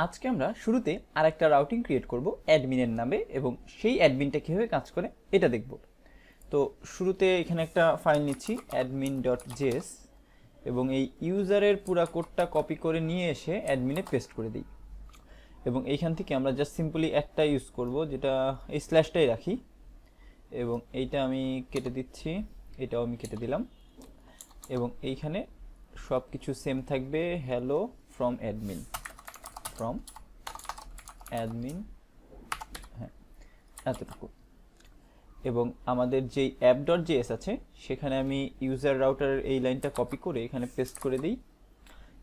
আজকে আমরা শুরুতে আরেকটা রাউটিং ক্রিয়েট করব অ্যাডমিনের নামে এবং সেই অ্যাডমিনটা কীভাবে কাজ করে এটা দেখব। তো শুরুতে এখানে একটা ফাইল নিচ্ছি admin.js এবং এই ইউজারের পুরা কোডটা কপি করে নিয়ে এসে অ্যাডমিনে পেস্ট করে দিই। এবং এইখান থেকে আমরা জাস্ট সিম্পলি একটা ইউজ করব, যেটা এই স্ল্যাশটাই রাখি এবং এইটা আমি কেটে দিচ্ছি, এটাও আমি কেটে দিলাম এবং এইখানে সব কিছু সেম থাকবে, হ্যালো ফ্রম অ্যাডমিন হ্যাঁ এতটুকু। এবং আমাদের যেই app.js আছে সেখানে আমি ইউজার রাউটারের এই লাইনটা কপি করে এখানে পেস্ট করে দিই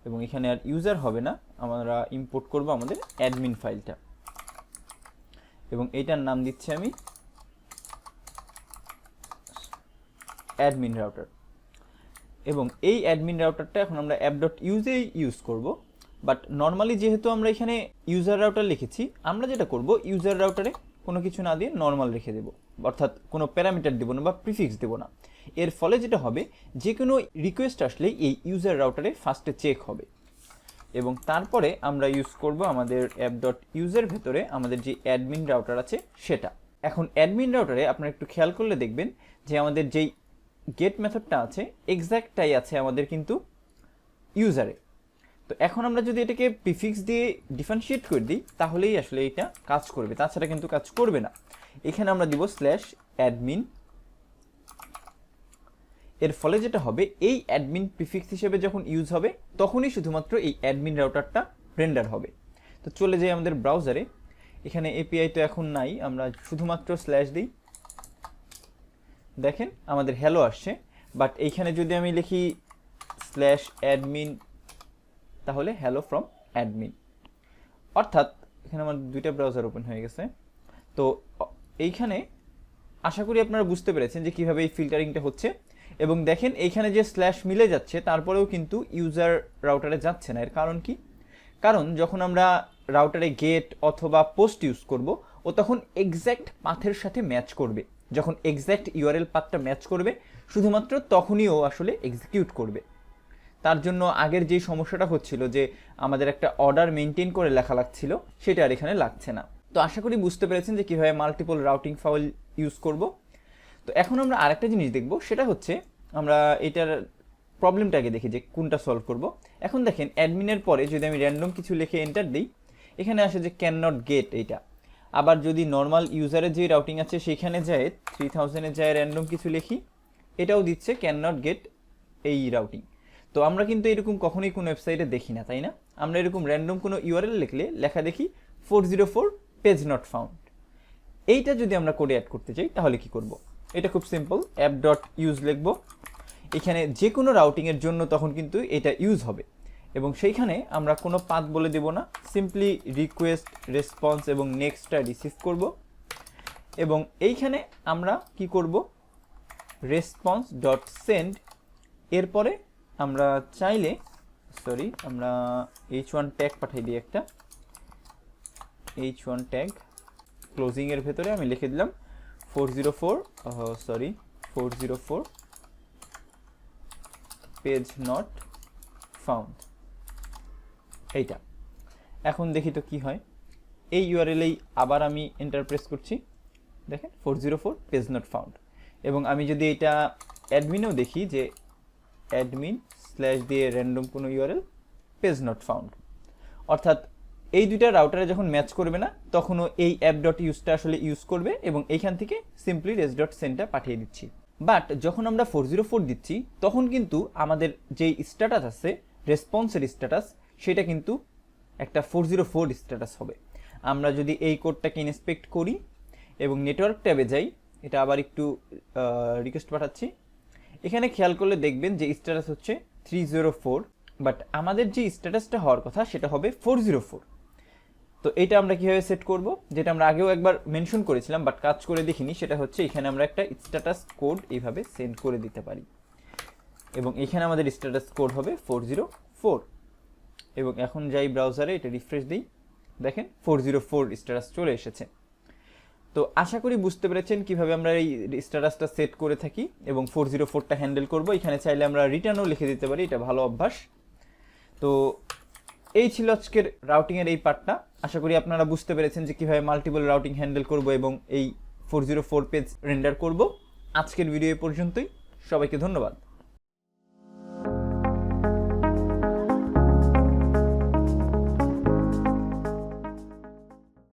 এবং এখানে আর ইউজার হবে না, আমরা ইম্পোর্ট করব আমাদের অ্যাডমিন ফাইলটা এবং এইটার নাম দিচ্ছি আমি অ্যাডমিন রাউটার। এবং এই অ্যাডমিন রাউটারটা এখন আমরা app.use ইউজ করব, বাট নর্মালি যেহেতু আমরা এখানে ইউজার রাউটার লিখেছি, আমরা যেটা করব ইউজার রাউটারে কোনো কিছু না দিয়ে নর্মাল রেখে দেব, অর্থাৎ কোনো প্যারামিটার দেব না বা প্রিফিক্স দেব না। এর ফলে যেটা হবে, যে কোনো রিকোয়েস্ট আসলেই এই ইউজার রাউটারে ফার্স্টে চেক হবে এবং তারপরে আমরা ইউজ করব আমাদের app.use ভেতরে আমাদের যে অ্যাডমিন রাউটার আছে সেটা। এখন অ্যাডমিন রাউটারে আপনারা একটু খেয়াল করলে দেখবেন যে আমাদের যেই গেট মেথডটা আছে এক্স্যাক্টটাই আছে আমাদের কিন্তু ইউজারে। তো এখন আমরা যদি এটাকে প্রিফিক্স দিয়ে ডিফারেন্সিয়েট করে দিই তাহলেই আসলে এটা কাজ করবে, তাছাড়া কিন্তু কাজ করবে না। এখানে আমরা দিব /admin। এর ফলে যেটা হবে, এই অ্যাডমিন প্রিফিক্স হিসেবে যখন ইউজ হবে তখনই শুধুমাত্র এই অ্যাডমিন রাউটারটা রেন্ডার হবে। তো চলে যাই আমাদের ব্রাউজারে, এখানে এপিআই তো এখন নাই, আমরা শুধুমাত্র স্ল্যাশ দিই, দেখেন আমাদের হ্যালো আসছে। বাট এইখানে যদি আমি লিখি /admin তাহলে হ্যালো ফ্রম অ্যাডমিন, অর্থাৎ এখানে আমার দুইটা ব্রাউজার ওপেন হয়ে গেছে। তো এইখানে আশা করি আপনারা বুঝতে পেরেছেন যে কীভাবে এই ফিল্টারিংটা হচ্ছে। এবং দেখেন এইখানে যে স্ল্যাশ মিলে যাচ্ছে তারপরেও কিন্তু ইউজার রাউটারে যাচ্ছে না। এর কারণ কি? কারণ যখন আমরা রাউটারে গেট অথবা পোস্ট ইউজ করব, ও তখন এক্স্যাক্ট পাথের সাথে ম্যাচ করবে। যখন এক্স্যাক্ট ইউআরএল পাথটা ম্যাচ করবে শুধুমাত্র তখনই ও আসলে এক্সিকিউট করবে। তার জন্য আগের যেই সমস্যাটা হচ্ছিল যে আমাদের একটা অর্ডার মেনটেন করে লেখা লাগছিল, সেটা আর এখানে লাগছে না। তো আশা করি বুঝতে পেরেছেন যে কীভাবে মাল্টিপল রাউটিং ফাইল ইউজ করব। তো এখন আমরা আরেকটা জিনিস দেখব, সেটা হচ্ছে আমরা এটার প্রবলেমটাকে দেখি যে কোনটা সলভ করব। এখন দেখেন অ্যাডমিনের পরে যদি আমি র্যান্ডম কিছু লিখে এন্টার দিই, এখানে আসে যে ক্যান নট গেট এইটা। আবার যদি নর্মাল ইউজারের যে রাউটিং আছে সেখানে যায় 3000-এ যায় র্যান্ডম কিছু লিখি, এটাও দিচ্ছে ক্যান নট গেট এই রাউটিং। তো আমরা কিন্তু এরকম কখনোই কোনো ওয়েবসাইটে দেখি না, তাই না? আমরা এরকম র্যান্ডম কোনো ইউআরএল লিখলে লেখা দেখি 404 পেজ নট ফাউন্ড। এইটা যদি আমরা কোডে অ্যাড করতে চাই তাহলে কি করব? এটা খুব সিম্পল, app.use লিখব, এখানে যে কোনো রাউটিংয়ের জন্য তখন কিন্তু এটা ইউজ হবে এবং সেইখানে আমরা কোনো পাথ বলে দেব না, সিম্পলি রিকোয়েস্ট, রেসপন্স এবং নেক্সটটা রিসিভ করব। এবং এইখানে আমরা কি করব, response.send। এরপরে আমরা চাইলে আমরা h1 ট্যাগ পাঠিয়ে দিই, একটা h1 ট্যাগ ক্লোজিংয়ের ভেতরে আমি লিখে দিলাম 404 পেজ নট ফাউন্ড, এইটা। এখন দেখি তো কি হয়। এই ইউআরএলেই আবার আমি এন্টার প্রেস করছি, দেখেন 404 পেজ নট ফাউন্ড। এবং আমি যদি এটা অ্যাডমিনেও দেখি যে অ্যাডমিন স্ল্যাশ দিয়ে র্যান্ডম কোনো ইউআরএল পেজ নট ফাউন্ড, অর্থাৎ এই দুইটা রাউটারে যখন ম্যাচ করবে না তখনও এই app.use আসলে ইউজ করবে এবং এইখান থেকে সিম্পলি res.sendটা পাঠিয়ে দিচ্ছি। বাট যখন আমরা 404 দিচ্ছি তখন কিন্তু আমাদের যেই স্ট্যাটাস আছে, রেসপন্সের স্ট্যাটাস, সেটা কিন্তু একটা 404 স্ট্যাটাস হবে। আমরা যদি এই কোডটাকে ইন্সপেক্ট করি এবং নেটওয়ার্ক ট্যাবে যাই, এটা আবার একটু রিকোয়েস্ট পাঠাচ্ছি, এখানে খেয়াল করলে দেখবেন যে স্ট্যাটাস হচ্ছে 304, বাট আমাদের যে স্ট্যাটাসটা হওয়ার কথা সেটা হবে 404। তো এটা আমরা কীভাবে সেট করব, যেটা আমরা আগেও একবার মেনশন করেছিলাম বাট কাজ করে দেখিনি, সেটা হচ্ছে এখানে আমরা একটা স্ট্যাটাস কোড এইভাবে সেন্ড করে দিতে পারি এবং এখানে আমাদের স্ট্যাটাস কোড হবে 404। এবং এখন যাই ব্রাউজারে, এটা রিফ্রেশ দিই, দেখেন 404 স্ট্যাটাস চলে এসেছে। তো আশা করি বুঝতে পেরেছেন কিভাবে আমরা এই স্ট্যাটাসটা সেট করে থাকি এবং 404টা হ্যান্ডেল করব। এখানে চাইলে আমরা রিটার্নও লিখে দিতে পারি, এটা ভালো অভ্যাস। তো এই ছিল আজকের রাউটিংয়ের এই পার্টটা। আশা করি আপনারা বুঝতে পেরেছেন যে কীভাবে মাল্টিপল রাউটিং হ্যান্ডেল করব এবং এই 404 পেজ রেন্ডার করব। আজকের ভিডিও এ পর্যন্তই, সবাইকে ধন্যবাদ।